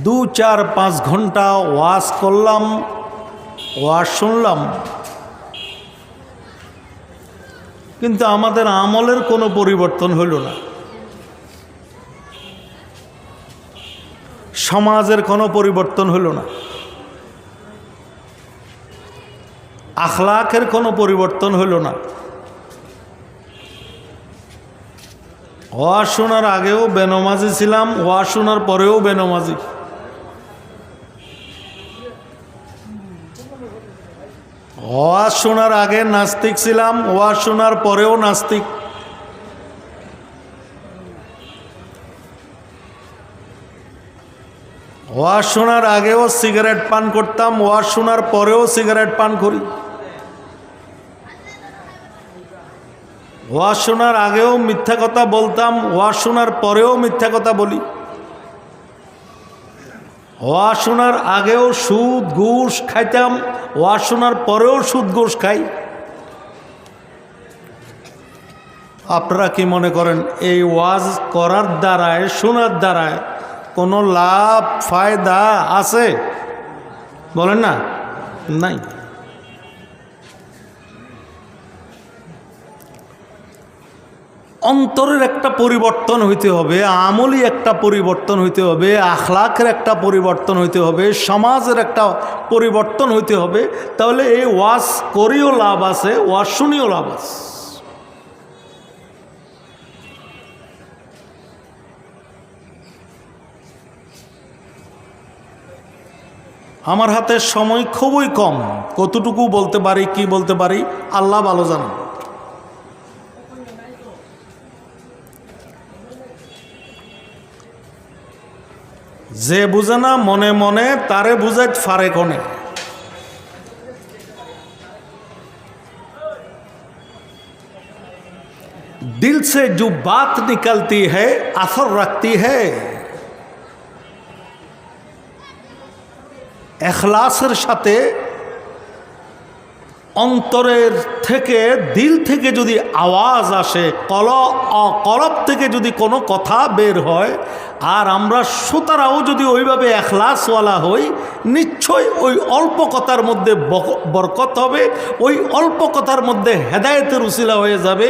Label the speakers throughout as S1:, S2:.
S1: 2-4-5 ঘন্টা ওয়াজ করলাম, ওয়াজ শুনলাম, কিন্তু আমাদের আমলের কোনো পরিবর্তন হইল না, সমাজের কোনো পরিবর্তন হইল না, আখলাকের কোনো পরিবর্তন হইল না। ওয়াজ শোনার আগেও বেনমাজি ছিলাম, ওয়াজ শোনার পরেও বেনমাজি। ওয়াজ শোনার আগে নাস্তিক ছিলাম, ওয়াজ শোনার পরেও নাস্তিক। ওয়াজ শোনার আগেও সিগারেট পান করতাম, ওয়াজ শোনার পরেও সিগারেট পান করি। ওয়াজ শোনার আগেও মিথ্যা কথা বলতাম, ওয়াজ শোনার পরেও মিথ্যা কথা বলি। ওয়াজ শোনার আগেও সুদ ঘুষ খাইতাম, ওয়াজ শোনার পরেও সুদ ঘুষ খাই। আপনারা কি মনে করেন এই ওয়াজ করার দ্বারায়, শোনার দ্বারায় কোনো লাভ ফায়দা আছে? বলেন না, নাই। অন্তরের একটা পরিবর্তন হইতে হবে, আমলি একটা পরিবর্তন হইতে হবে, আখলাকের একটা পরিবর্তন হইতে হবে, সমাজের একটা পরিবর্তন হইতে হবে। তাহলে এই ওয়াজ করিও লাভ আছে, ওয়াজ শুনিও লাভ আছে। আমার হাতে সময় খুবই কম, কতটুকু বলতে পারি, কি বলতে পারি আল্লাহ ভালো জানেন। যে বুঝে না মনে মনে তারে বুঝাইতে ফারে কোনে। दिल से जो बात निकलती है असर रखती है। এখলাসের সাথে অন্তরের থেকে, দিল থেকে যদি আওয়াজ আসে, কলব থেকে যদি কোনো কথা বের হয়, আর আমরা শ্রোতারাও যদি ওইভাবে এখলাসওয়ালা হই, নিশ্চয়ই ওই অল্প কথার মধ্যে বরকত হবে, ওই অল্প কথার মধ্যে হেদায়েতের উসিলা হয়ে যাবে,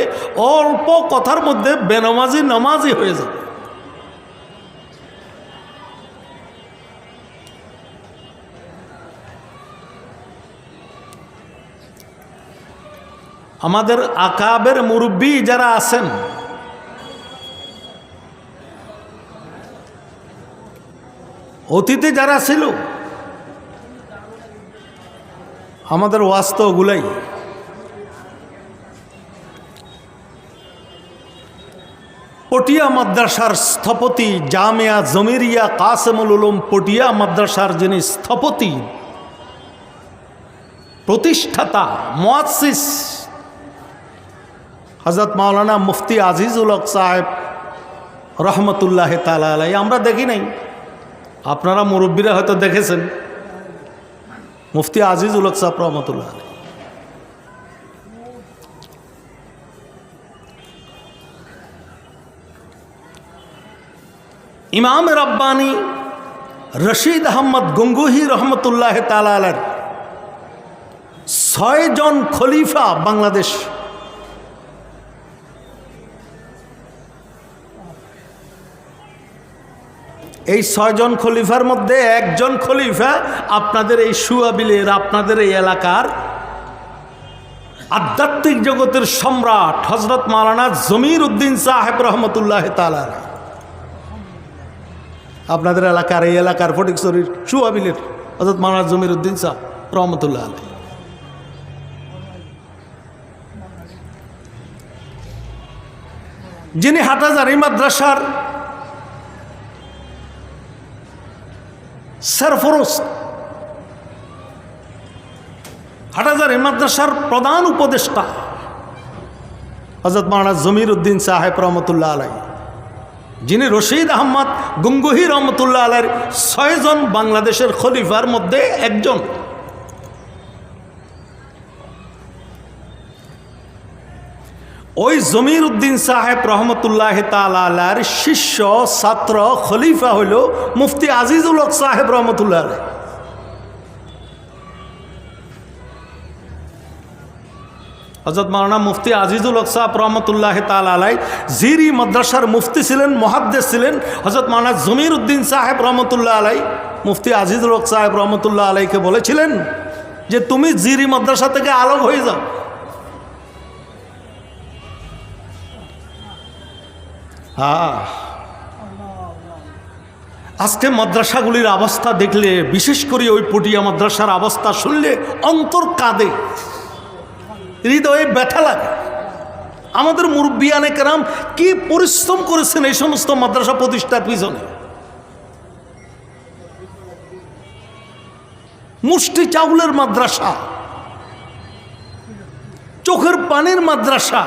S1: অল্প কথার মধ্যে বেনমাজি নামাজি হয়ে যাবে। আমাদের আকাবের মুরব্বী যারা আছেন, অতীতে যারা ছিল, আমাদের ওয়াজ তো ওগুলাই। পটিয়া মাদ্রাসার স্থপতি, জামিয়া জমিরিয়া কাসেমুল উলুম পটিয়া মাদ্রাসার যিনি স্থপতি, প্রতিষ্ঠাতা, মুয়াসসিস হযরত মাওলানা মুফতি আজিজুল হক সাহেব রহমতুল্লাহ তাআলা আলাইহি। আমরা দেখি নাই, আপনারা মুরব্বীরা হয়তো দেখেছেন, মুফতি আজিজুল হক সাহেব রহমতুল্লাহ আলাইহি। ইমাম রব্বানি রশিদ আহমদ গঙ্গুহি রহমতুল্লাহ তাআলা আলাইহি 6 জন খলিফা বাংলাদেশ। এই 6 জন খলিফার মধ্যে একজন খলিফা আপনাদের এই সুয়াবিলের, আপনাদের এই এলাকার আধ্যাত্মিক জগতের সম্রাট হযরত মাওলানা জমির উদ্দিন সাহেব রহমতুল্লাহ তাআলা। আপনাদের এলাকার, এই এলাকার ফটিকছড়ির সুয়াবিলের হযরত মাওলানা জমির উদ্দিন সাহেব রহমতুল্লাহ আলাইহি। যিনি হাটহাজারী মাদ্রাসার সরফরোশ, হাটহাজারী মাদ্রাসার প্রধান উপদেষ্টা হযরত মাওলানা জমির উদ্দিন সাহেব রহমতুল্লাহ আলাইহি, যিনি রশিদ আহমদ গঙ্গুহি রহমতুল্লাহ আলাইহির 6 জন বাংলাদেশের খলিফার মধ্যে একজন। ওই জমির উদ্দিন সাহেব রহমতুল্লাহ তাআলার শিষ্য ছাত্র খলিফা হইল মুফতি আজিজুল হক সাহেব রহমতুল্লাহ আলাইহ। হযরত মাওলানা মুফতি আজিজুল হক সাহেব রহমতুল্লাহ তাআলা আলাইহ জিরি মাদ্রাসার মুফতি ছিলেন, মুহাদ্দিস ছিলেন। হযরত মাওলানা জমির উদ্দিন সাহেব রহমতুল্লাহ আলাইহ মুফতি আজিজুল হক সাহেব রহমতুল্লাহ আলাইহকে বলেছিলেন যে তুমি জিরি মাদ্রাসা থেকে আলোক হয়ে যাও। আজকে মাদ্রাসাগুলির অবস্থা দেখলে, বিশেষ করে ওই পটিয়া মাদ্রাসার অবস্থা শুনলে অন্তর কাঁদে, হৃদয়ে ব্যথা লাগে। আমাদের মুরব্বিয়ানে কেরাম কি পরিশ্রম করেছেন এই সমস্ত মাদ্রাসা প্রতিষ্ঠার পিছনে। মুষ্টি চাউলের মাদ্রাসা, চোখের পানির মাদ্রাসা,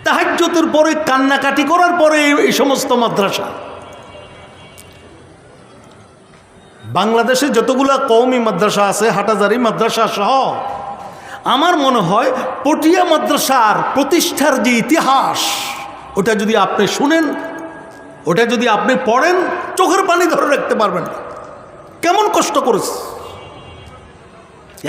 S1: তাহাজ্জুদের পরে কান্নাকাটি করার পরে এই সমস্ত মাদ্রাসা। বাংলাদেশে যতগুলা কওমি মাদ্রাসা আছে, হাটাজারি মাদ্রাসা সহ, আমার মনে হয় পটিয়া মাদ্রাসার প্রতিষ্ঠার যে ইতিহাস, ওটা যদি আপনি শুনেন, ওটা যদি আপনি পড়েন, চোখের পানি ধরে রাখতে পারবেন না, কেমন কষ্ট করেছে।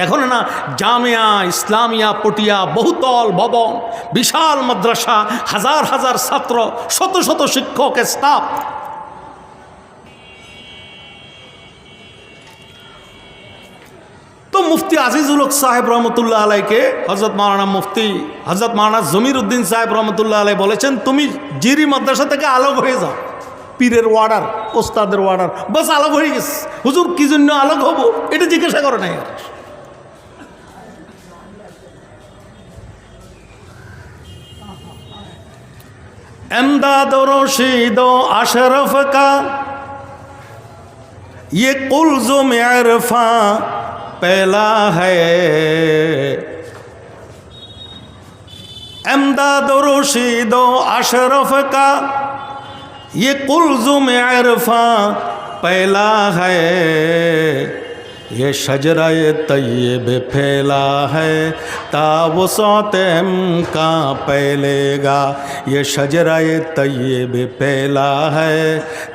S1: এখন না জামিয়া ইসলামিয়া পটিয়া বহুতল ভবন, বিশাল মাদ্রাসা, হাজার হাজার ছাত্র, শত শত শিক্ষক, স্টাফ। তো মুফতি আজিজুল হক সাহেব রহমতুল্লাহ আলাইকে হযরত মাওলানা জমির উদ্দিন সাহেব রহমতুল্লাহ আলাই বলেছেন তুমি জিরি মাদ্রাসা থেকে আলোক হয়ে যাও। পীরের ওয়ার্ডার, ওস্তাদের ওয়ার্ডার, বাস আলোক হয়ে গেছে। হুজুর কি জন্য আলোক হবো এটা জিজ্ঞাসা করে নাই। एमदाद रशीद अशरफ का ये कुल्ज़ुम इरफा पहला है। एमदाद रशीद अशरफ का ये कुल्ज़ुम इरफा पहला है। ये शजराए तय्यब फैला है तावुसौतम का पहलेगा। ये शजराए तय्यब फैला है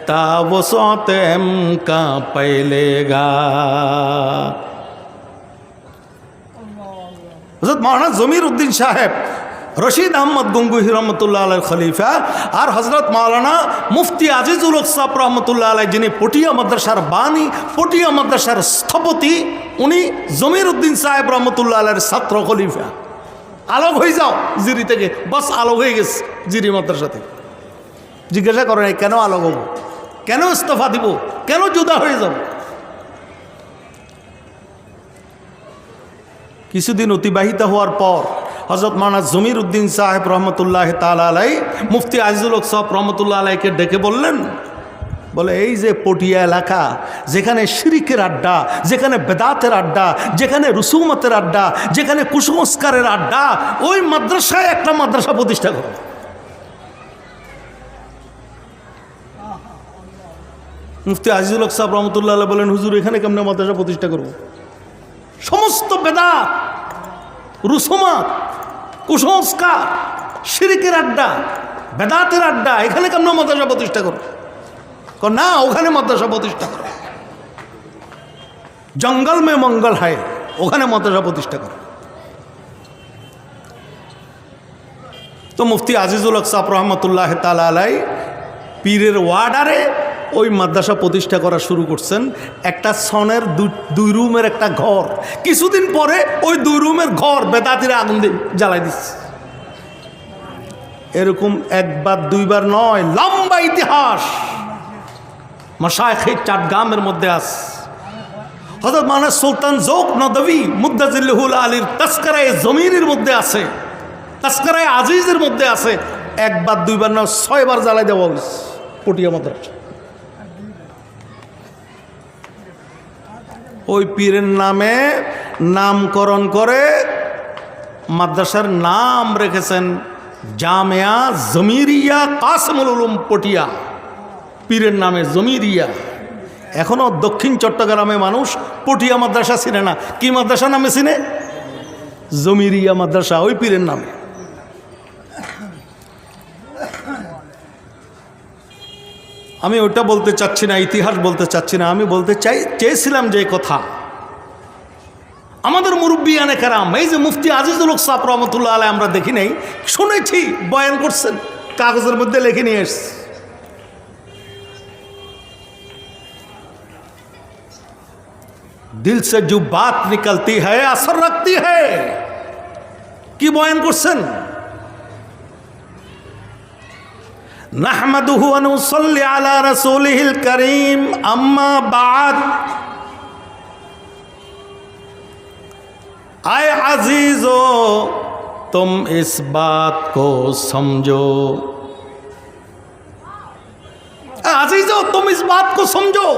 S1: तावुसौतम का पहलेगा। हज़रत मौलाना ज़मीर उद्दीन साहेब রশিদ আহমদ গঙ্গুহি রহমতুল্লাহ আলাইহির খলিফা আর হযরত মাওলানা মুফতি আজিজুল হক সাহেব রহমতুল্লাহ আলাইহ যিনি পটিয়া মাদ্রাসার বাণী, পটিয়া মাদ্রাসার স্থপতি, উনি জমির উদ্দিন সাহেব রহমতুল্লাহ আলাইহির ছাত্র খলিফা। আলোক হয়ে যাও জিরি থেকে, বাস আলোক হয়ে গেছে জিরি মাদ্রাসা থেকে। জিজ্ঞাসা করে নাই কেন আলোক হবো, কেন ইস্তফা দিব, কেন জুদা হয়ে যাব। কিছুদিন অতিবাহিত হওয়ার পর হযরত মাওলানা জমির উদ্দিন সাহেব রহমতুল্লাহ তাআলা আলাইহ মুফতি আজিজুল হক সাহেব রহমতুল্লাহ আলাইহকে ডেকে বললেন, বলে এই যে পটিয়া এলাকা, যেখানে শিরিকের আড্ডা, যেখানে বেদাতের আড্ডা, যেখানে রুসুমতের আড্ডা, যেখানে কুসংস্কারের আড্ডা, ওই মাদ্রাসায় একটা মাদ্রাসা প্রতিষ্ঠা করো। মুফতি আজিজুল হক সাহেব রহমতুল্লাহ আলাইহ বলেন, হুজুর এখানে কেমনে মাদ্রাসা প্রতিষ্ঠা করব? সমস্ত বেদাত, রুসুমাত, কুসংস্কার, শিরিকের আড্ডা, বেদাতের আড্ডা, এখানে কেমন মাদ্রাসা প্রতিষ্ঠা করো? না, ওখানে মাদ্রাসা প্রতিষ্ঠা করো। জঙ্গল মে মঙ্গল হয়, ওখানে মাদ্রাসা প্রতিষ্ঠা করো। তো মুফতি আজিজুল হক সাহেব রহমতুল্লাহ তাআলা আলাইহ পীরের ওয়ার্ডারে ওই মাদ্রাসা প্রতিষ্ঠা করা শুরু করছেন। একটা সনের দুই রুমের একটা ঘর। কিছুদিন পরে ওই 2 রুমের ঘর বেদাতিরা আগুন দিয়ে জ্বালাই দিচ্ছে। এরকম একবার দুইবার নয়, লম্বা ইতিহাস মাশায়েখে চাটগামের মধ্যে আছে। হযরত মাওলানা সুলতান যৌক নদভী মুদ্দাজিল্লাহুল আলীর তাসকারায়ে জমিরের মধ্যে আছে, তাসকারায়ে আজিজের মধ্যে আছে। একবার দুইবার নয়, 6 বার জ্বালাই দেওয়া হয়েছে পটিয়া মাদ্রাসা। ওই পীরের নামে নামকরণ করে মাদ্রাসার নাম রেখেছেন জামিয়া জমিরিয়া কাসিমুল উলুম পটিয়া। পীরের নামে জমিরিয়া। এখনও দক্ষিণ চট্টগ্রামে মানুষ পটিয়া মাদ্রাসা চিনে না। কি মাদ্রাসা নামে চিনে? জমিরিয়া মাদ্রাসা, ওই পীরের নামে। আমি ওটা বলতে চাচ্ছি না, ইতিহাস বলতে চাচ্ছি না, আমি বলতে চেয়েছিলাম যে কথা আমাদের মুরব্বিয়ানে কেরাম, এই যে মুফতি আজিজুল হক সাহেব রহমতুল্লাহ আলাইহি আমরা দেখি নাই, শুনেছি বয়ান করছেন, কাগজের মধ্যে লিখে নিয়ে এসছে। দিল সে जो बात निकलती है असर रखती है। কি বয়ান করছেন? নাহমাদুহু ওয়া নুসাল্লি আলা রাসূলিহিল কারীম, আম্মা বা'দ। आए अजीजो तुम इस बात को समझो, अजीजो तुम इस बात को समझो।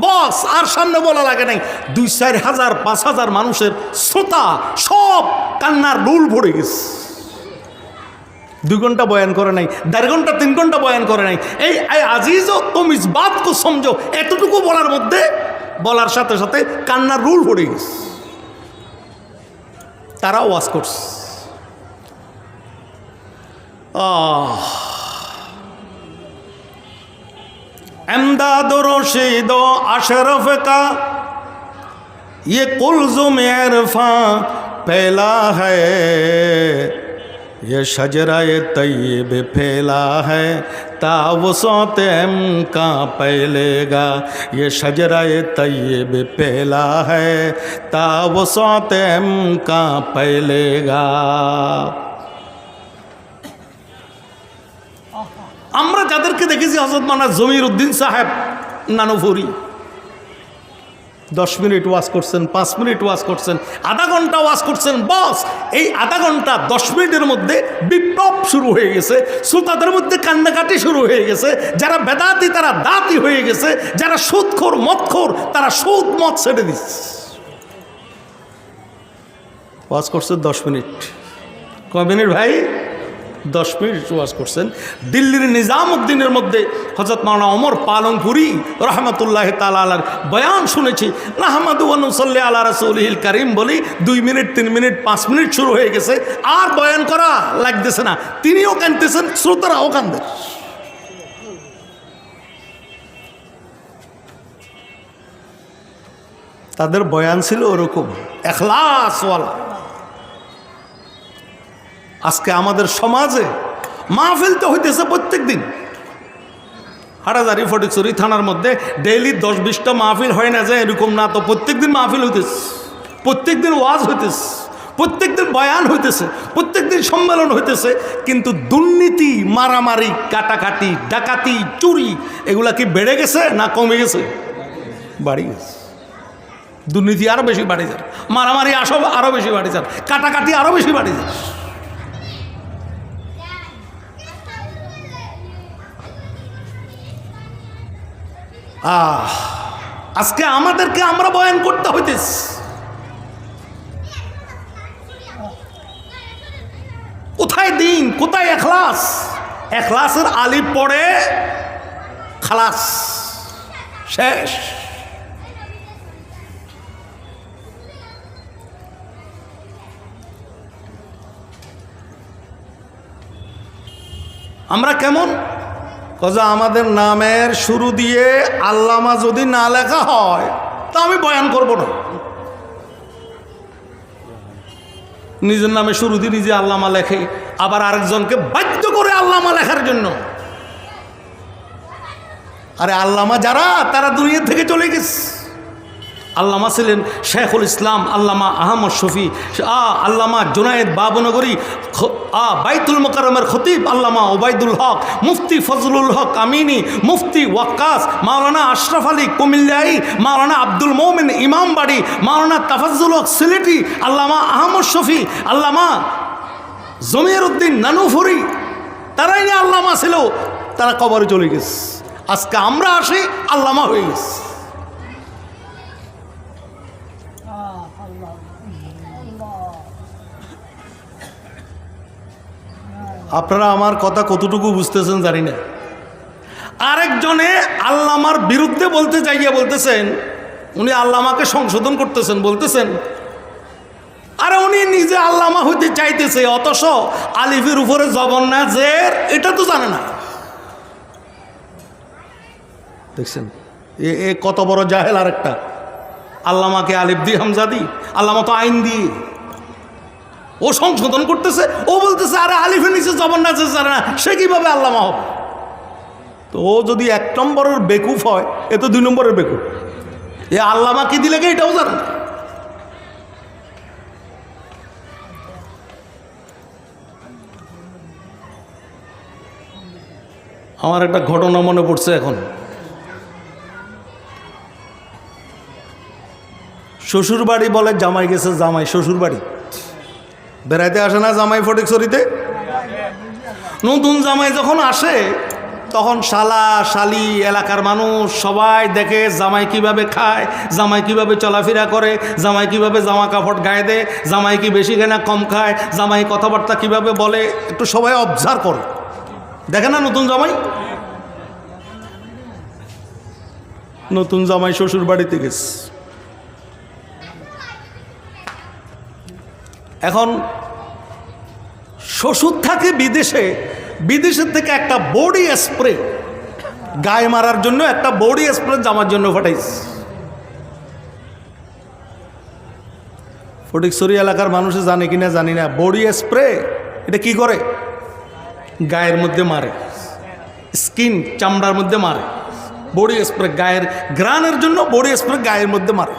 S1: বস আর সামনে বলা লাগে নাই, 2-4 হাজার 5,000 মানুষের শ্রোতা সব কান্নার রুল ভরে গেছে। 2 ঘন্টা বয়ান করে নাই, 1.5 ঘন্টা 3 ঘন্টা বয়ান করে নাই, এই আজিজো তুম ইস বাত কো সমঝো এতটুকু বলার মধ্যে, বলার সাথে সাথে কান্নার রুল ভরে গেছে। তারা ওয়াজ করছে। एमदाद रशीद अशरफ का ये कुल्ज़ुम इरफां फैला है, ये शजराए तय्यब फैला है, तावसौत का फैलेगा। ये शजराए तय्यब फैला है, तावसौत का फैलेगा। আমরা যাদেরকে দেখেছি হযরত মাওলানা জমির উদ্দিন সাহেব নানুপুরি 10 মিনিট ওয়াজ করছেন, 5 মিনিট ওয়াজ করছেন, আধা ঘন্টা ওয়াজ করছেন। বস এই আধা ঘন্টা 10 মিনিটের মধ্যে বিপ্লব শুরু হয়ে গেছে, শ্রোতাদের মধ্যে কান্নাকাটি শুরু হয়ে গেছে। যারা বেদাতি তারা দাতি হয়ে গেছে, যারা সুদখোর মদখোর তারা সুদ মদ ছেড়ে দিচ্ছে। ওয়াজ করছেন 10 মিনিট। কয় মিনিট ভাই? 10 মিনিট ওয়াজ করছেন। দিল্লির নিজামউদ্দিনের মধ্যে হযরত মাওলানা ওমর পালনপুরি রহমতুল্লাহ তাআলা আলাইহির বয়ান শুনেছি। নাহমাদু ওয়া নুসাল্লি আলা রাসূলিহিল কারীম বলি 2 মিনিট 3 মিনিট 5 মিনিট শুরু হয়ে গেছে, আর বয়ান করা লাগতেছে না। তিনিও কাঁদতেছেন, শ্রোতারাও কাঁদে। তাদের বয়ান ছিল ওরকম ইখলাসওয়ালা। আজকে আমাদের সমাজে মাহফিল তো হইতেছে প্রত্যেক দিন। হাটাজারি ফটিকছড়ি থানার মধ্যে ডেইলি 10-20টা মাহফিল হয় না যে এরকম না, তো প্রত্যেক দিন মাহফিল হইতেছে, প্রত্যেক দিন ওয়াজ হইতেছে, প্রত্যেক দিন বয়ান হইতেছে, প্রত্যেক দিন সম্মেলন হইতেছে। কিন্তু দুর্নীতি, মারামারি, কাটাকাটি, ডাকাতি, চুরি এগুলা কি বেড়ে গেছে না কমে গেছে? বাড়ি গেছে। দুর্নীতি আরও বেশি বাড়ি যায়, মারামারি আরও বেশি বাড়ি যায়, কাটাকাটি আরও বেশি বাড়ি যায়। আজকে আমাদেরকে আমরা বয়ান করতে হইতেছে। কোথায় দিন, কোথায় এখলাস? এখলাসের আলিফ পড়ে খালাস, শেষ। আমরা কেমন? কজা আমাদের নামের শুরু দিয়ে আল্লামা যদি না লেখা হয় তা আমি বয়ান করব না। নিজের নামে শুরু দিয়ে নিজে আল্লামা লেখে, আবার আরেকজনকে বাধ্য করে আল্লামা লেখার জন্য। আরে আল্লামা যারা, তারা দুনিয়া থেকে চলে গেছে। আল্লামা ছিলেন শেখুল ইসলাম আল্লামা আহমদ শফি, আল্লামা জুনায়েদ বাবনগরী, বাইতুল মোকাররমের খতিব আল্লামা ওবায়দুল হক, মুফতি ফজলুল হক আমিনী, মুফতি ওয়াক্কাস, মাওলানা আশরাফ আলী কুমিল্লাই, মাওলানা আব্দুল মোমিন ইমামবাড়ি, মাওলানা তাফাজ্জুল হক সিলেটি, আল্লামা আহমদ শফি, আল্লামা জমির উদ্দিন নানুপুরি, তারাই নিয়ে আল্লামা ছিল, তারা কবরে চলে গেছে। আজকে আমরা আসি আল্লামা হয়ে গেছে। আপনারা আমার কথা কতটুকু বুঝতেছেন জানি না। আরেকজনে আল্লামার বিরুদ্ধে বলতে যাইয়া বলতেছেন, উনি আল্লামাকে সংশোধন করতেছেন, বলতেছেন আরে উনি নিজে আল্লামা হইতে চাইতেছে, অথচ আলিফের উপরে জবর না জের এটা তো জানে না। দেখছেন এ কত বড় জাহেল। আরেকটা আল্লামাকে আলিফ দি হামজা দি, আল্লামা তো আইন দিয়ে ও সংশোধন করতেছে, ও বলতেছে আরে আলিফের নিচে জবর না জানে না, সে কিভাবে আল্লামা হবে? তো ও যদি 1 নম্বরের বেকুফ হয়, এ তো 2 নম্বরের বেকুফ। এ আল্লামা কি দিলে এটাও জানে না। আমার একটা ঘটনা মনে পড়ছে এখন। শ্বশুর বাড়ি বলে জামাই গেছে, জামাই শ্বশুর বাড়ি বেড়াইতে আসে না জামাই ফটিকছড়িতে? নতুন জামাই যখন আসে তখন শালা শালি এলাকার মানুষ সবাই দেখে জামাই কিভাবে খায়, জামাই কিভাবে চলাফেরা করে, জামাই কিভাবে জামা কাপড় গায়ে দেয়, জামাই কি বেশি খায় না কম খায়, জামাই কথাবার্তা কিভাবে বলে, একটু সবাই অবজার্ভ করে দেখে না। নতুন জামাই শ্বশুর বাড়িতে গেছে। এখন শ্বশুর থাকে বিদেশে, বিদেশের থেকে একটা বডি স্প্রে গায়ে মারার জন্য, একটা বডি স্প্রে জামার জন্য পাঠাইছে। ফটিকছড়ি এলাকার মানুষে জানে কিনা জানি না, বডি স্প্রে এটা কি করে? গায়ের মধ্যে মারে, স্কিন চামড়ার মধ্যে মারে। বডি স্প্রে গায়ের গ্রানের জন্য বডি স্প্রে গায়ের মধ্যে মারে।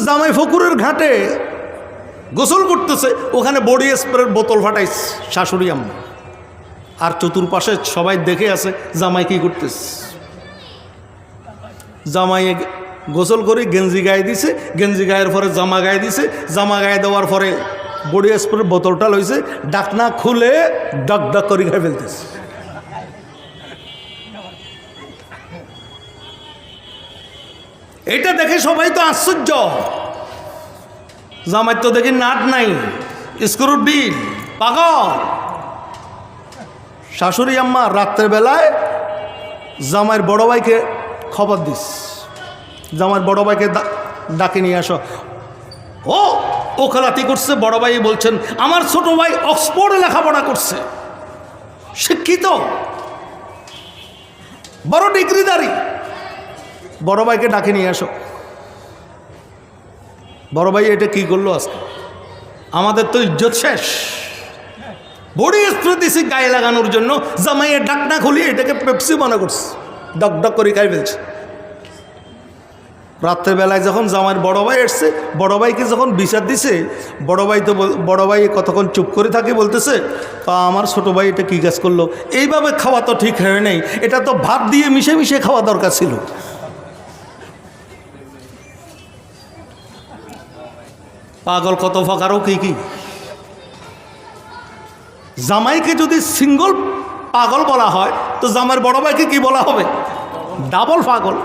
S1: জামাই ফকুরের ঘাটে গোসল করতেছে, ওখানে বডি স্প্রের বোতল ফাটাইছে শাশুড়ি আম্মা, আর চতুর্পাশে সবাই দেখে আছে জামাই কি করতেছে। জামাই গোসল করে গেঞ্জি গায়ে দিছে, গেঞ্জি গায়ের পরে জামা গায়ে দিছে, জামা গায়ে দেওয়ার পরে বডি স্প্রের বোতলটা লইছে, ডাকনা খুলে ডাক ডাক করে খাই ফেলতেছে। এটা দেখে সবাই তো আশ্চর্য। জামাই তো দেখি নাট নাই, স্ক্রুর বিল, পাগল। শাশুড়ি আম্মা রাত্রের বেলায় জামাইয়ের বড় ভাইকে খবর দিস, জামাইয়ের বড় ভাইকে ডাকে নিয়ে আসো। ও ওকালাতি করছে। বড় ভাই বলছেন আমার ছোট ভাই অক্সফোর্ডে লেখাপড়া করছে, শিক্ষিত, বড় ডিগ্রিধারী, বড় ভাইকে ডাকে নিয়ে আসো। বড় ভাই এটা কি করলো আজকে? আমাদের তো ইজ্জত শেষ। বডি স্প্রে দিছি গায়ে লাগানোর জন্য, জামাইয়ের ডাকনা খুলিয়ে এটাকে পেপসি মনে করছে, ডক ডক করে খাই ফেলছে। রাত্রেবেলায় যখন জামাইয়ের বড় ভাই এসছে, বড় ভাইকে যখন বিচার দিছে, বড় ভাই কতক্ষণ চুপ করে থাকে, বলতেছে আমার ছোট ভাই এটা কী কাজ করলো, এইভাবে খাওয়া তো ঠিক হয় নাই, এটা তো ভাত দিয়ে মিশে মিশে খাওয়া দরকার ছিল। পাগল কত প্রকারও কি। জামাইকে যদি সিঙ্গল পাগল বলা হয়, তো জামাইয়ের বড় ভাইকে কি বলা হবে? ডাবল পাগল।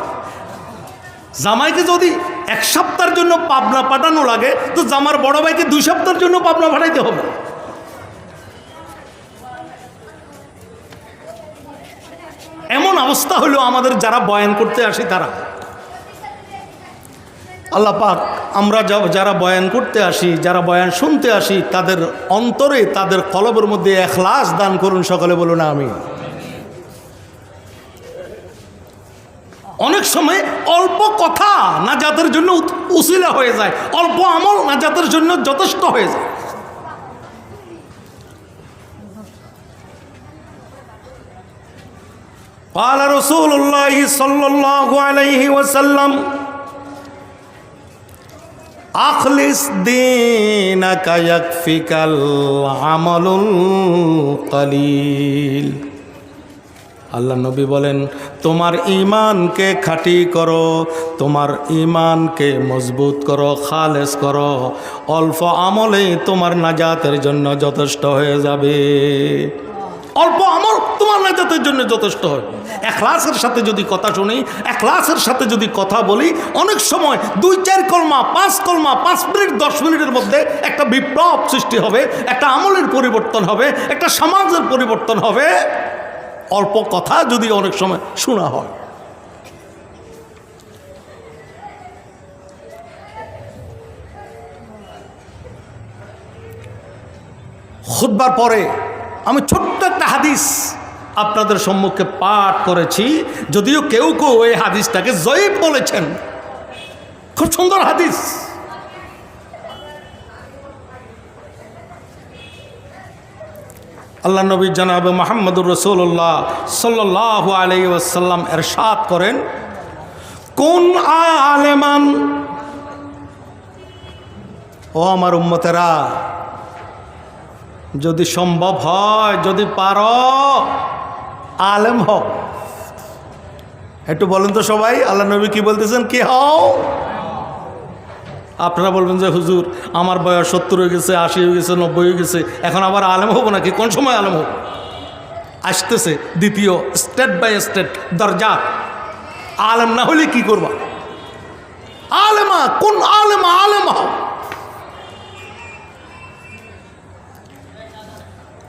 S1: জামাইকে যদি 1 সপ্তাহের জন্য পাবনা পাঠানো লাগে, তো জামার বড় ভাইকে 2 সপ্তাহের জন্য পাবনা পাঠাইতে হবে। এমন অবস্থা হলো আমাদের যারা বয়ান করতে আসি তারা। আল্লাহ পাক আমরা যারা বয়ান করতে আসি, যারা বয়ান শুনতে আসি, তাদের অন্তরে, তাদের কলবের মধ্যে ইখলাস দান করুন। সকলে বলুন আমিন। অনেক সময় অল্প কথা নাজাতের জন্য উসিলা হয়ে যায়, অল্প আমল নাজাতের জন্য যথেষ্ট হয়ে যায়। قال رسول الله صلى الله عليه وسلم أخلص دينك يكفيك العمل القليل। আল্লাহ নবী বলেন তোমার ঈমানকে খাঁটি করো, তোমার ঈমানকে মজবুত করো, খালেস করো, অল্প আমলে তোমার নাজাতের জন্য যথেষ্ট হয়ে যাবে। অল্প আমল তোমার নাজাতের জন্য যথেষ্ট হয়। ইখলাসের সাথে যদি কথা শুনি, ইখলাসের সাথে যদি কথা বলি, অনেক সময় 2-4 কলমা, 5 কলমা, 5 মিনিট 10 মিনিটের মধ্যে একটা বিপ্লব সৃষ্টি হবে, একটা আমলের পরিবর্তন হবে, একটা সমাজের পরিবর্তন হবে। অল্প কথা যদি অনেক সময় শোনা হয়। খুতবার পরে আমি ছোট্ট একটা হাদিস আপনাদের সম্মুখে পাঠ করেছি, যদিও কেউ কেউ এই হাদিসটাকে জয়ীফ বলেছেন। খুব সুন্দর হাদিস। আল্লাহ নবী জনাবে মুহাম্মদুর রাসূলুল্লাহ সাল্লাল্লাহু আলাইহি ওয়াসাল্লাম ইরশাদ করেন, কোন আলেমান, ও আমার উম্মতেরা, যদি সম্ভব হয়, যদি পারো, আলেম হও। একটু বলেন তো সবাই, আল্লাহ নবী কি বলতেছেন? কি হও? আপনারা বলবেন যে হুজুর আমার বয়স 70 হয়ে গেছে, 80 হয়ে গেছে, 90 হয়ে গেছে, এখন আবার আলেম হবো নাকি? কোন সময় আলেম হব? আসতেছে দ্বিতীয় স্টেপ বাই স্টেপ দরজা। আলেম না হলে কি করবা? আলেমা, কোন আলেমা? আলেম হও।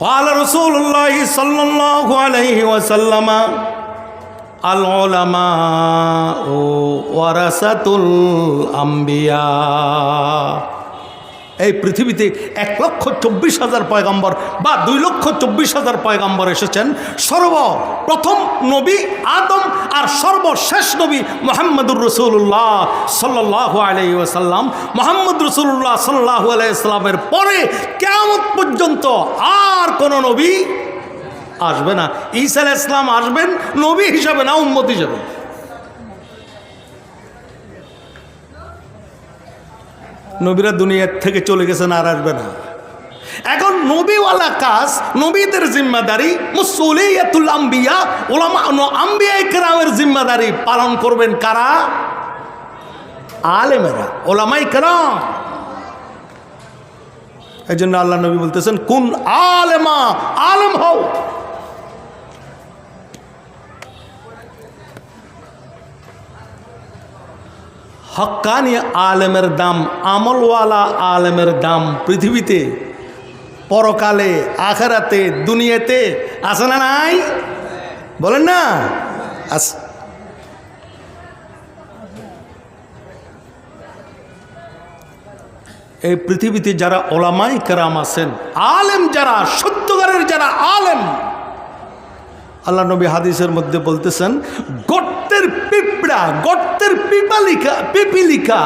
S1: قال رسول الله صلى الله عليه وسلم العلماء ورثة الأنبياء। এই পৃথিবীতে 1,24,000 পয়গম্বর বা 2,24,000 পয়গম্বর এসেছেন। সর্বপ্রথম নবী আদম আর সর্বশেষ নবী মুহাম্মদুর রাসূলুল্লাহ সাল্লাল্লাহু আলাইহি ওয়াসাল্লাম। মুহাম্মদ রাসূলুল্লাহ সাল্লাল্লাহু আলাইহি ওয়াসাল্লামের পরে কিয়ামত পর্যন্ত আর কোনো নবী আসবে না। ঈসা আলাইহিস সালাম আসবেন নবী হিসাবে না, উম্মত হিসাবে। নবীরা দুনিয়ার থেকে চলে গেছেন, আর আসবে না। এখন নবীওয়ালা কাজ, নবীদের জিম্মাদারি, মাসউলিয়াতুল আম্বিয়া, উলামা আম্বিয়ায়ে কেরামের জিম্মাদারি পালন করবেন কারা? আলেমেরা, উলামায়ে কেরাম। এই জন্য আল্লাহ নবী বলতেছেন, কুন আলেমা, আলেম হও। হক্কানি আলেমের দাম, আমলওয়ালা আলেমের দাম পৃথিবীতে, পরকালে, আখিরাতে, দুনিয়াতে আছে না নাই? বলেন না? আছে। এই পৃথিবীতে যারা ওলামায়ে কেরাম আছেন, আলেম যারা, সত্যকারের যারা আলেম, আল্লাহ নবী হাদিসের মধ্যে বলতেছেন, গর্তের পিঁপড়া, গর্তের পিপিলিকা,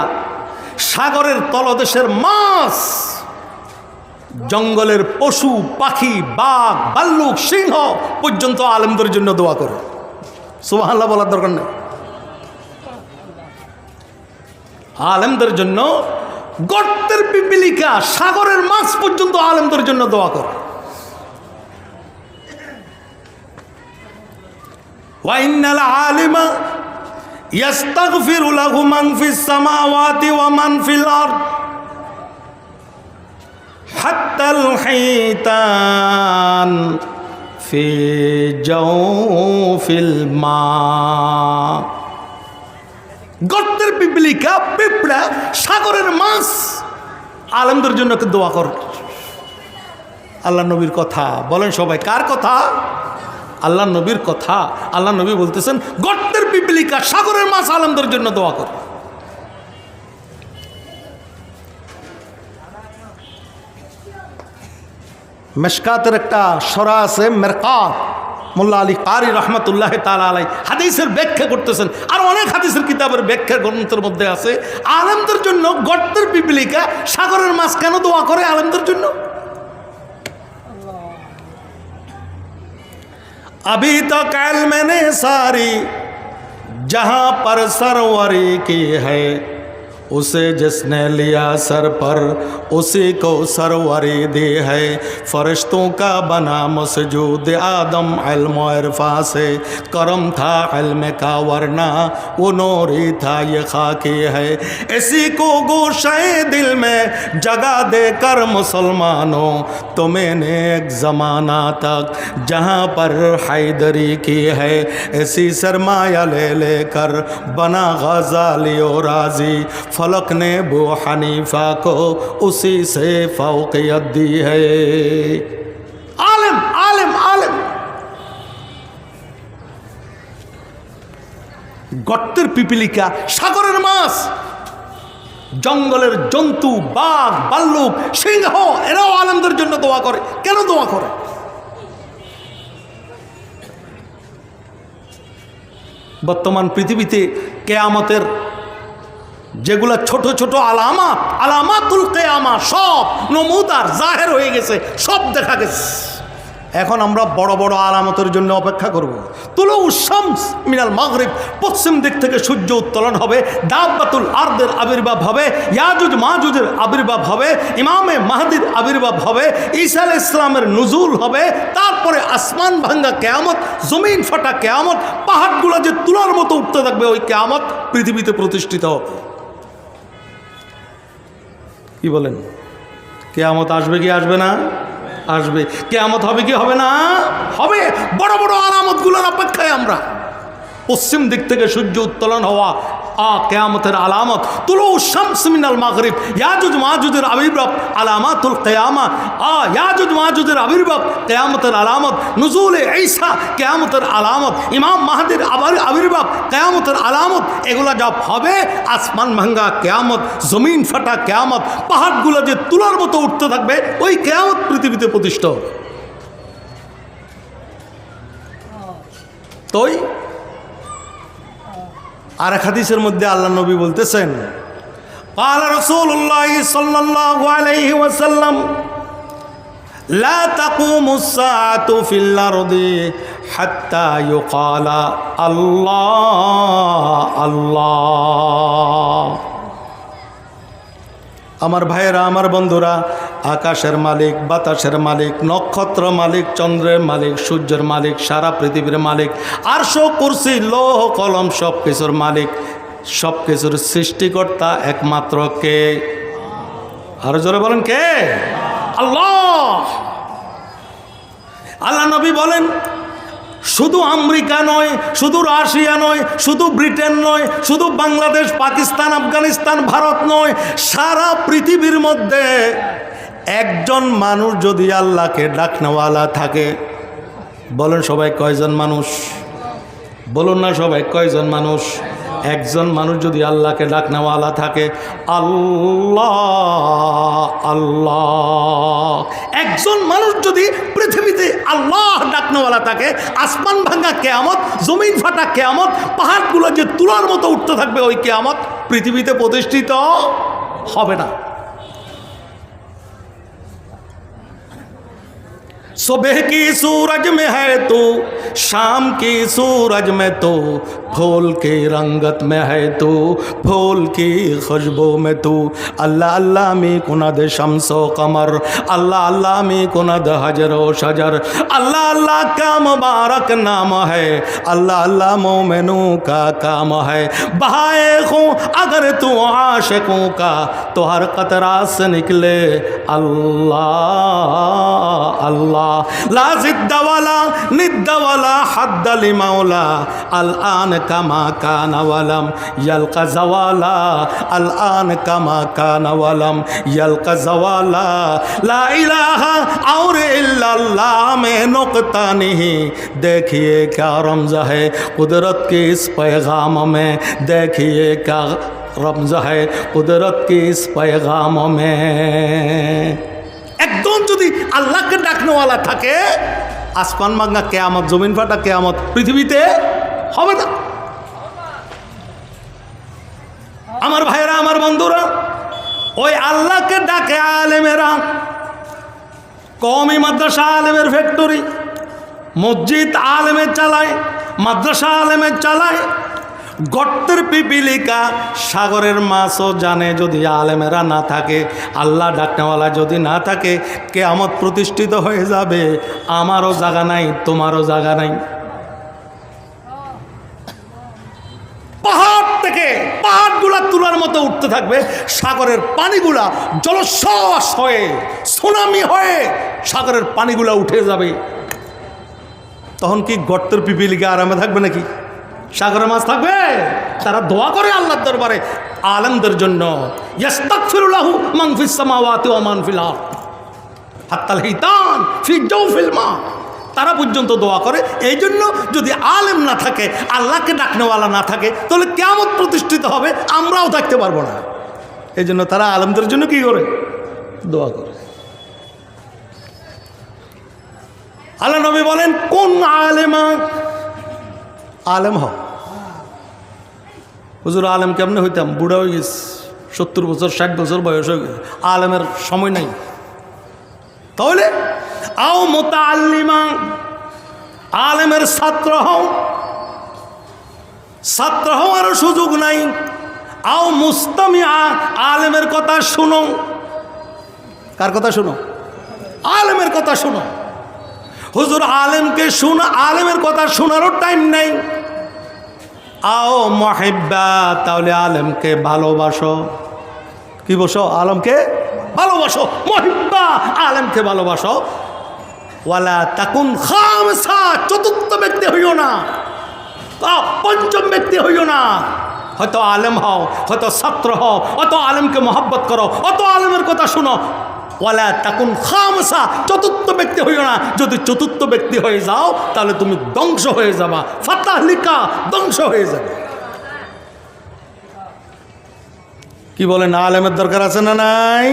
S1: সাগরের তলদেশের মাছ, জঙ্গলের পশু পাখি, বাঘ ভাল্লুক সিংহ পর্যন্ত আলেমদের জন্য দোয়া করে। সুবহানাল্লাহ বলার দরকার নেই। আলেমদের জন্য গর্তের পিপিলিকা, সাগরের মাছ পর্যন্ত আলেমদের জন্য দোয়া করে। ওয়াইন্নাল আলিমা ইয়াস্তাগফিরু লাহু মান ফিস সামাওয়াতি ওয়া মান ফিল আরদ হাত্তাল হাইতান ফি জাওফিল মা। গর্তের পিপিলিকা, পিঁপড়া, সাগরের মাছ আলেমদের জন্য দোয়া কর। আল্লাহ নবীর কথা বলেন সবাই, কার কথা? আল্লাহ নবীর কথা। আল্লাহ নবী বলতেছেন, গর্তের পিপিলিকা, সাগরের মাছ আলেমদের জন্য দোয়া কর। মেশকাতের একটা সরা আছে, মেরকাত, মোল্লা আলী কারি রহমতুল্লাহ তাআলা আলাইহি হাদিসের ব্যাখ্যা করতেছেন। আর অনেক হাদিসের কিতাবের ব্যাখ্যা গ্রন্থের মধ্যে আছে, আলেমদের জন্য গর্তের পিপিলিকা, সাগরের মাছ কেন দোয়া করে আলেমদের জন্য? अभी तक इल्म ने सारी जहाँ पर सरवरी की है, उसे जिसने लिया सर पर उसी को सरवरी दी है। फरिश्तों का बना मसजूद आदम इल्म इरफा से, करम था इल्म का वरना वो नूरी था ये खाकी है। इसी को गोशे दिल में जगह देकर मुसलमानों, तुम्हें एक ज़माना तक जहाँ पर हैदरी की है, इसी सरमाया ले लेकर बना गज़ाली और राजी। फलक ने अबू हनीफा को उसी से फौकियत दी है। आलिम आलिम आलिम। গর্তের পিপিলিকা, সাগরের মাছ, জঙ্গলের জন্তু, বাঘ ভাল্লুক সিংহ, এরাও আলেমদের জন্য দোয়া করে। কেন দোয়া করে? বর্তমান পৃথিবীতে কেয়ামতের যেগুলা ছোট ছোট আলামাতুল কেয়ামা সব নমুদার জাহের হয়ে গেছে, সব দেখা গেছে। এখন আমরা বড় বড় আলামতের জন্য অপেক্ষা করব। তুলুউ শামস মিনাল মাগরিব, পশ্চিম দিক থেকে সূর্য উত্তোলন হবে, দাব্বাতুল আরদের আবির্ভাব হবে, ইয়াজুজ মাজুজের আবির্ভাব হবে, ইমামে মাহদির আবির্ভাব হবে, ঈসা আলাইহিস সালামের নুজুল হবে, তারপরে আসমান ভাঙ্গা কেয়ামত, জমিন ফাটা কেয়ামত, পাহাড়গুলো যে তুলার মতো উঠতে থাকবে, ওই কেয়ামত পৃথিবীতে প্রতিষ্ঠিত হবে। কি বলেন? কেয়ামত আসবে কি আসবে না? আসবে। কেয়ামত হবে কি হবে না? হবে। বড় বড় আলামতগুলোর অপেক্ষায় আমরা। পশ্চিম দিক থেকে সূর্য উত্তোলন হওয়া কেয়ামতের আলামত। তুলুউ শামস মিনাল মাগরিব, ইয়াজুজ মাজুজের আবির্ভাব, আলামাতুল কিয়ামা। ইয়াজুজ মাজুজের আবির্ভাব কিয়ামতের আলামত, নুজুলে ঈসা কিয়ামতের আলামত, ইমাম মাহদির আবির্ভাব কিয়ামতের আলামত। এগুলা যা হবে, আসমান ভাঙ্গা কিয়ামত, জমিন ফাটা কিয়ামত, পাহাড়গুলো যে তুলার মতো উঠতে থাকবে, ওই কিয়ামত পৃথিবীতে প্রতিষ্ঠিত হবে। তোই আর এক হাদিসের মধ্যে আল্লাহ নবী বলতেছেন, قال رسول الله صلى الله عليه وسلم لا تقوم الساعة في الأرض حتى يقال الله الله। আমার ভাইয়েরা, আমার বন্ধুরা, আকাশের মালিক, বাতাসের মালিক, নক্ষত্র মালিক, চন্দ্রের মালিক, সূর্যের মালিক, সারা পৃথিবীর মালিক, আরশ, কুরসি, লৌহ কলম, সব কিছুর মালিক, সব কিছুর সৃষ্টিকর্তা একমাত্র কে? আরো জোরে বলেন, কে? আল্লাহ। আল্লাহ নবী বলেন, শুধু আমেরিকা নয়, শুধু রাশিয়া নয়, শুধু ব্রিটেন নয়, শুধু বাংলাদেশ, পাকিস্তান, আফগানিস্তান, ভারত নয়, সারা পৃথিবীর মধ্যে একজন মানুষ যদি আল্লাহকে ডাকনেওয়ালা থাকে, বলেন সবাই কয়জন মানুষ? বলুন না সবাই, কয়জন মানুষ? একজন মানুষ যদি আল্লাহকে ডাকনেওয়ালা থাকে, আল্লাহ আল্লাহ। একজন মানুষ যদি পৃথিবীতে আল্লাহ ডাকনেওয়ালা থাকে, আসমান ভাঙ্গা কেয়ামত, জমিন ফাটা কেয়ামত, পাহাড়গুলো যে তুলার মতো উঠতে থাকবে, ওই কেয়ামত পৃথিবীতে প্রতিষ্ঠিত হবে না। सुबह की सूरज में है तो, शाम की सूरज में तो, फूल की रंगत में है तो, फूल की खुशबू में तो, अल्लाह अल्लाह में कुनद शम्सो कमर, अल्लाह अल्लाह में कुनद हजर व शजर, अल्लाह अल्लाह का मुबारक नाम है, अल्लाह अल्लाह मोमिनों का काम है। बहाए खूं अगर तू आशिकों का, तो हर कतरा से निकले अल्लाह अल्लाह। ला जिद्दा वाला निद्दा वाला हद्द लिमौला, अल आन कमा काना वलम यल्का जवाला, अल आन कमा काना वलम यल्का जवाला। ला इलाहा और इल्लल्लाह में नुक्ता नहीं, देखिए क्या रमज़ है कुदरत के इस पैगाम में, देखिए क्या रमज़ है कुदरत के इस पैगाम में। একদম যদি আল্লাহকে ডাকনেওয়ালা থাকে, আসমান ভাঙা কেয়ামত, জমিন ফাটা কেয়ামত পৃথিবীতে হবে না। আমার ভাইয়েরা, আমার বন্ধুরা, ওই আল্লাহকে ডাকে আলেমেরা। কওমি মাদ্রাসা আলেমের ফ্যাক্টরি, মসজিদ আলেমের চালায়, মাদ্রাসা আলেমের চালায়। গর্তের পিপিলিকা, সাগরের মাছও জানে, যদি আলেমেরা না থাকে, আল্লাহ ডাকনেওয়ালা যদি না থাকে, কিয়ামত প্রতিষ্ঠিত হয়ে যাবে। আমারও জায়গা নাই, তোমারও জায়গা নাই। পাহাড় থেকে পাহাড়গুলা তুলার মতো উঠতে থাকবে, সাগরের পানিগুলা জলস্রোত হয়ে, সুনামি হয়ে সাগরের পানিগুলা উঠে যাবে। তখন কি গর্তের পিপিলিকা আরামে থাকবে নাকি? সাগরের মাছ থাকবে? তারা দোয়া করে আল্লাহর দরবারে আলেমদের জন্য, ইস্তাগফিরু লাহু মান ফিস সামাওয়াতি ওয়া মান ফিল আরদ হাত্তাল হিতান ফি জাওফিল মা। তারা পর্যন্ত দোয়া করে। এই জন্য যদি আলেম না থাকে, আল্লাহকে ডাকনেওয়ালা না থাকে, তাহলে কিয়ামত প্রতিষ্ঠিত হবে, আমরাও থাকতে পারবো না। এই জন্য তারা আলেমদের জন্য কি করে? দোয়া করে। আল্লাহ নবী বলেন, কোন আলেমা, আলেম হও, হুজুর আলেম কেমনে হইতাম, বুড়া হয়ে গেছে, 70 বছর 60 বছর বয়স হয়ে গেছে, আলেমের সময় নাই। তাহলে আও মুতাআল্লিমা, আলেমের ছাত্র হও, ছাত্র হওয়ারও সুযোগ নাই। আও মুস্তামিআ, আলেমের কথা শুনো। কার কথা শুনো? আলেমের কথা শুনো। হুজুর আলেমকে শুনা, আলেমের কথা শোনারও টাইম নাই। আও মুহিব্বা, তাহলে আলেমকে ভালোবাসো। কি বসো? আলেমকে ভালোবাসো। মুহিব্বা, আলেমকে ভালোবাসো। ওয়ালা তাকুন খামসা, চতুর্থ ব্যক্তি হইও না, পঞ্চম ব্যক্তি হইও না। হয়তো আলেম হও, হয়তো ছাত্র হও, অত আলেমকে মহব্বত করো, অত আলেমের কথা শুনো। ওয়ালা তাকুন খামসা, চতুর্থ ব্যক্তি হইও না। যদি চতুর্থ ব্যক্তি হয়ে যাও তাহলে তুমি ধ্বংস হয়ে যাবা, ফাতাহলিকা, ধ্বংস হয়ে যাবে। কি বলেন, আলেমের দরকার আছে না নাই?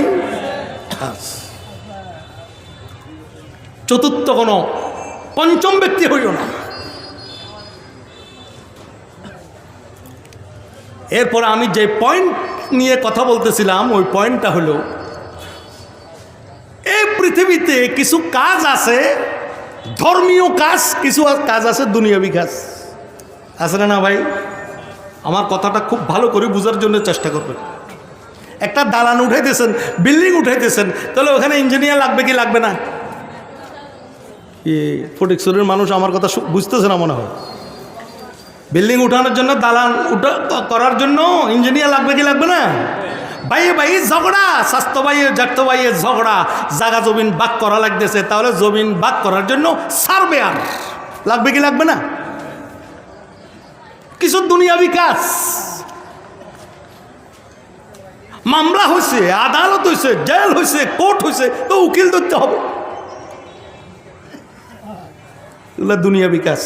S1: চতুর্থ কোনো পঞ্চম ব্যক্তি হইও না। এরপর আমি যে পয়েন্ট নিয়ে কথা বলতেছিলাম, ওই পয়েন্টটা হলো, এই পৃথিবীতে কিছু কাজ আছে ধর্মীয় কাজ, কিছু কাজ আছে দুনিয়াবি কাজ। আছে না ভাই? আমার কথাটা খুব ভালো করে বোঝার জন্য চেষ্টা করবেন। একটা দালান উঠাইতেছেন, বিল্ডিং উঠাইতেছেন, তাহলে ওখানে ইঞ্জিনিয়ার লাগবে কি লাগবে না? ফটিকছড়ির মানুষ আমার কথা বুঝতেছে না মনে হয়। বিল্ডিং উঠানোর জন্য, দালান করার জন্য ইঞ্জিনিয়ার লাগবে কি লাগবে না? ভাইয়ে ভাই ঝগড়া, স্বাস্থ্য ভাইয়ে জাগ্ত ভাইয়ে ঝগড়া, জায়গা জমিন ভাগ করা লাগতেছে, তাহলে জমিন ভাগ করার জন্য সার্ভেয়ার লাগবে কি লাগবে না? কিছু দুনিয়াবি কাজ, মামলা হয়েছে, আদালত হয়েছে, জেল হয়েছে, কোর্ট হয়েছে, তো উকিল ধরতে হবে। এগুলো দুনিয়াবি কাজ।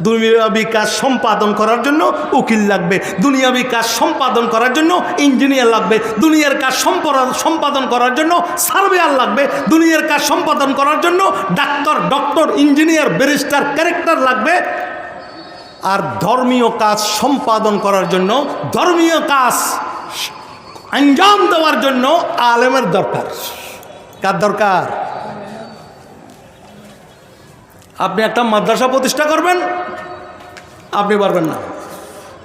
S1: দুনিয়াবি কাজ সম্পাদন করার জন্য উকিল লাগবে, দুনিয়াবি কাজ সম্পাদন করার জন্য ইঞ্জিনিয়ার লাগবে, দুনিয়ার কাজ সম্পাদন করার জন্য সার্ভেয়ার লাগবে, দুনিয়ার কাজ সম্পাদন করার জন্য doctor, doctor, engineer, barrister, character লাগবে। আর ধর্মীয় কাজ সম্পাদন করার জন্য, ধর্মীয় কাজ আঞ্জাম দেওয়ার জন্য আলেমের দরকার। কার দরকার? আপনি একটা মাদ্রাসা প্রতিষ্ঠা করবেন, আপনি পারবেন না।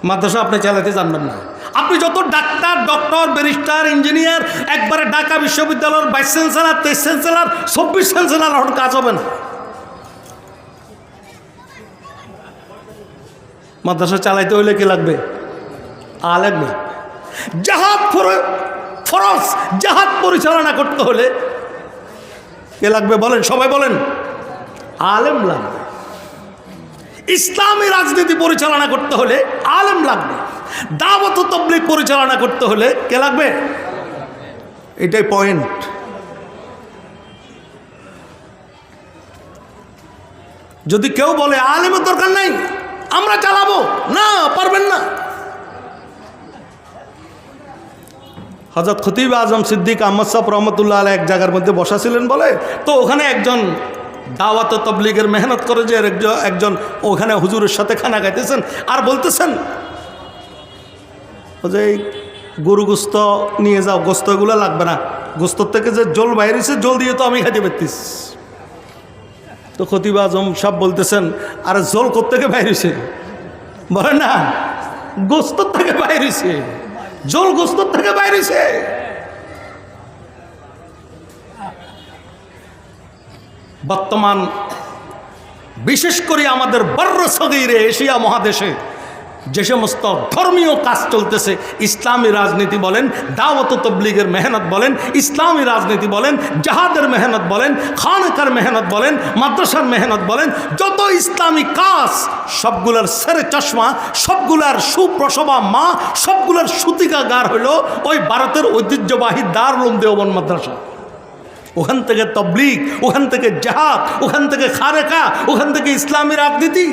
S1: মাদ্রাসা আপনি চালাতে জানবেন না। আপনি যত ডাক্তার, ডক্টর, ব্যারিস্টার, ইঞ্জিনিয়ার, একবারে ঢাকা বিশ্ববিদ্যালয়ের 22 চ্যান্সেলর, 23 চ্যান্সেলর, 24 চ্যান্সেলর হওয়ার কাজ হবে না। মাদ্রাসা চালাইতে হইলে কি লাগবে? আলেম না। জাহাদ ফরজ, জাহাদ পরিচালনা করতে হলে কে লাগবে বলেন? সবাই বলেন, আলেম লাগবে। ইসলামী রাজনীতি পরিচালনা করতে হলে আলেম লাগবে। দাওয়াত ও তাবলীগ পরিচালনা করতে হলে কে লাগবে? এটাই পয়েন্ট। যদি কেউ বলে আলেমের দরকার নাই, আমরা চালাবো না, পারবেন না। হযরত খতিব আজম সিদ্দিক আহমদ সাহেব রহমতুল্লাহ আলাইহি এক জায়গার মধ্যে বসা ছিলেন বলে, তো ওখানে একজন দাওয়াত ও তাবলীগের মেহনত করে যে একজন ওখানে হুজুরের সাথে খানা খাইতেছেন, আর বলতেছেন যে এই গরু গোস্ত নিয়ে যাও, গোস্ত এগুলো লাগবে না, গোস্তর থেকে যে জল বাইরেছে, জল দিয়ে তো আমি খাইতে পারতিস। তো খতিব আজম সাহেব বলতেছেন, আরে জল কোত্থেকে বাইরেছে? বলে না, গোস্তর থেকে বাইরেছে, জল গোস্তর থেকে বাইরেছে। বর্তমান বিশেষ করে আমাদের বর্র সগীরে এশিয়া মহাদেশে যে সমস্ত ধর্মীয় কাজ চলতেছে, ইসলামী রাজনীতি বলেন, দাওয়াত ও তাবলীগের মেহনত বলেন, ইসলামী রাজনীতি বলেন, জাহাদের মেহনত বলেন, খানকার মেহনত বলেন, মাদ্রাসার মেহনত বলেন, যত ইসলামী কাজ সবগুলার সেরে চশমা, সবগুলার সুপ্রসবা মা, সবগুলার সুতিকাগার হইল ওই ভারতের ঐতিহ্যবাহী দারুল উলুম দেওবন্দ মাদ্রাসা। ওখান থেকে তাবলীগ, ওখান থেকে জাহাদ, ওখান থেকে খানেকা, ওখান থেকে ইসলামী রাজনীতি।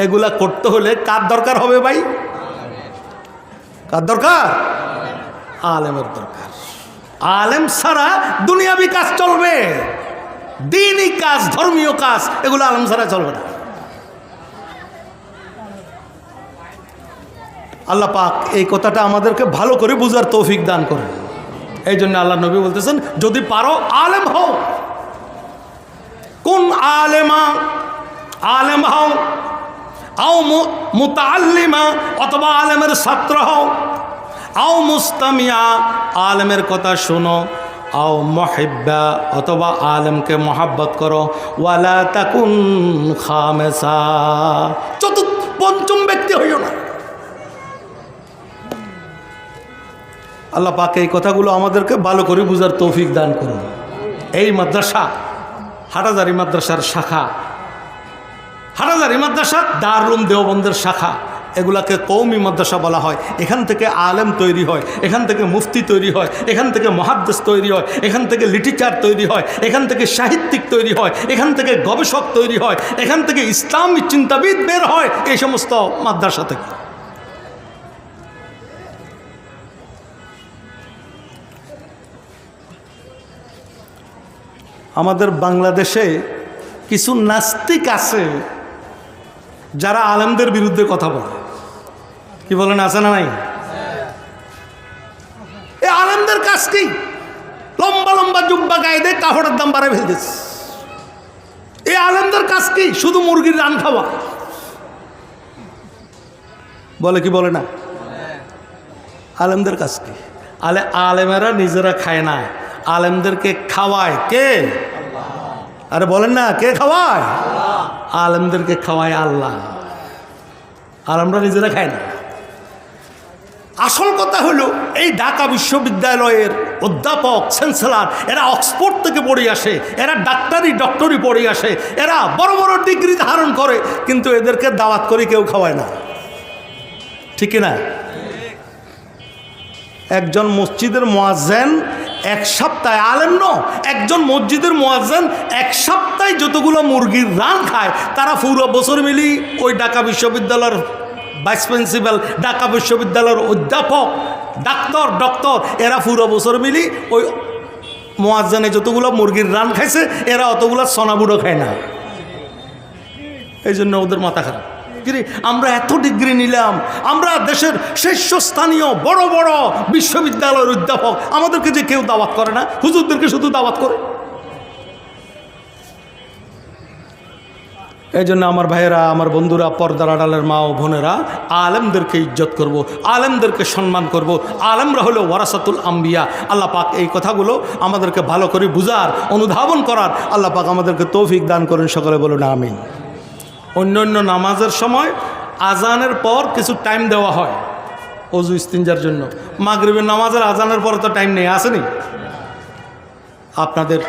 S1: এগুলা করতে হলে কার দরকার হবে ভাই? কার দরকার? আলেমের দরকার। আলেম ছাড়া দুনিয়াবি কাজ চলবে, দ্বীনি কাজ, ধর্মীয় কাজ, এগুলো আলেম ছাড়া চলবে না। আল্লাহ পাক এই কথাটা আমাদেরকে ভালো করে বুঝার তৌফিক দান করেন। এই জন্য আল্লাহ নবী বলতেছেন, যদি পারো আলেম হও, কোন আলেম হও, আও মুতাআল্লিমা, অথবা আলেমের ছাত্র হও, আও মুস্তামিয়া, আলেমের কথা শোনো, আও মুহিব্বা, অথবা আলেমকে মহাব্বত করো, ওয়ালা তাকুন খামেসা, পঞ্চম ব্যক্তি হইও না। আল্লাহ পাক এই কথাগুলো আমাদেরকে ভালো করে বুঝার তৌফিক দান করুন। এই মাদ্রাসা হাটাজারি মাদ্রাসার শাখা, হাটাজারি মাদ্রাসা দারুল দেওবন্দের শাখা, এগুলাকে কওমি মাদ্রাসা বলা হয়। এখান থেকে আলেম তৈরি হয়, এখান থেকে মুফতি তৈরি হয়, এখান থেকে মুহাদ্দিস তৈরি হয়, এখান থেকে লিটারেচার তৈরি হয়, এখান থেকে সাহিত্যিক তৈরি হয়, এখান থেকে গবেষক তৈরি হয়, এখান থেকে ইসলামী চিন্তাবিদ বের হয়, এই সমস্ত মাদ্রাসা থেকে। আমাদের বাংলাদেশে কিছু নাস্তিক আছে যারা আলেমদের বিরুদ্ধে কথা বলে। কি বলেন, আছে না নাই? এই আলেমদের কাজ কি? লম্বা লম্বা জুব্বা গায়ে দিয়ে কাপড়ের দাম বাড়ায় ফেলতেছে। এই আলেমদের কাজ কি? শুধু মুরগির রান খাওয়া। বলে কি বলে না? আলেমদের কাজ কি? আলেমেরা নিজেরা খায় না, আলেমদেরকে খাওয়ায় কে? আরে বলেন না, কে খাওয়ায়? আলেমদেরকে খাওয়ায় আল্লাহ, আলেমরা নিজেরা খায় না। আসল কথা হলো, এই ঢাকা বিশ্ববিদ্যালয়ের অধ্যাপক, চ্যান্সেলর, এরা অক্সফোর্ড থেকে পড়ে আসে, এরা ডক্টরি পড়ে আসে, এরা বড় বড় ডিগ্রি ধারণ করে, কিন্তু এদেরকে দাওয়াত করে কেউ খাওয়ায় না। ঠিক না? একজন মসজিদের মুয়াজ্জিন এক সপ্তাহে, আলেম ন, একজন মসজিদের মুয়াজ্জিন এক সপ্তাহে যতগুলো মুরগির রান খায়, তারা পুরো বছর মিলি ওই ঢাকা বিশ্ববিদ্যালয়ের ভাইস প্রিন্সিপাল, ঢাকা বিশ্ববিদ্যালয়ের অধ্যাপক, ডক্টর, এরা পুরো বছর মিলি ওই মুয়াজ্জিনে যতগুলো মুরগির রান খাইছে, এরা অতগুলো সোনাবুড়ো খায় না। এই জন্য ওদের মাথা খারাপ। আমরা এত ডিগ্রি নিলাম, আমরা দেশের শীর্ষস্থানীয় বড় বড় বিশ্ববিদ্যালয়ের অধ্যাপক, আমাদেরকে যে কেউ দাওয়াত করে না, হুজুরদেরকে শুধু দাওয়াত করে। এই জন্য আমার ভাইয়েরা, আমার বন্ধুরা, পর্দার আড়ালের মা ও বোনেরা, আলেমদেরকে ইজ্জত করব, আলেমদেরকে সম্মান করব। আলেমরা হলো ওয়ারাসাতুল আম্বিয়া। আল্লাহ পাক এই কথাগুলো আমাদেরকে ভালো করে বুঝার, অনুধাবন করার আল্লাহ পাক আমাদেরকে তৌফিক দান করেন। সকলে বলুন আমিন। অন্য অন্য নামাজের সময় আজানের পর কিছু টাইম দেওয়া হয় ওযু ইস্তিনজার জন্য। মাগরিবের নামাজের আজানের পর তো টাইম নেই, আসেনি আপনাদের?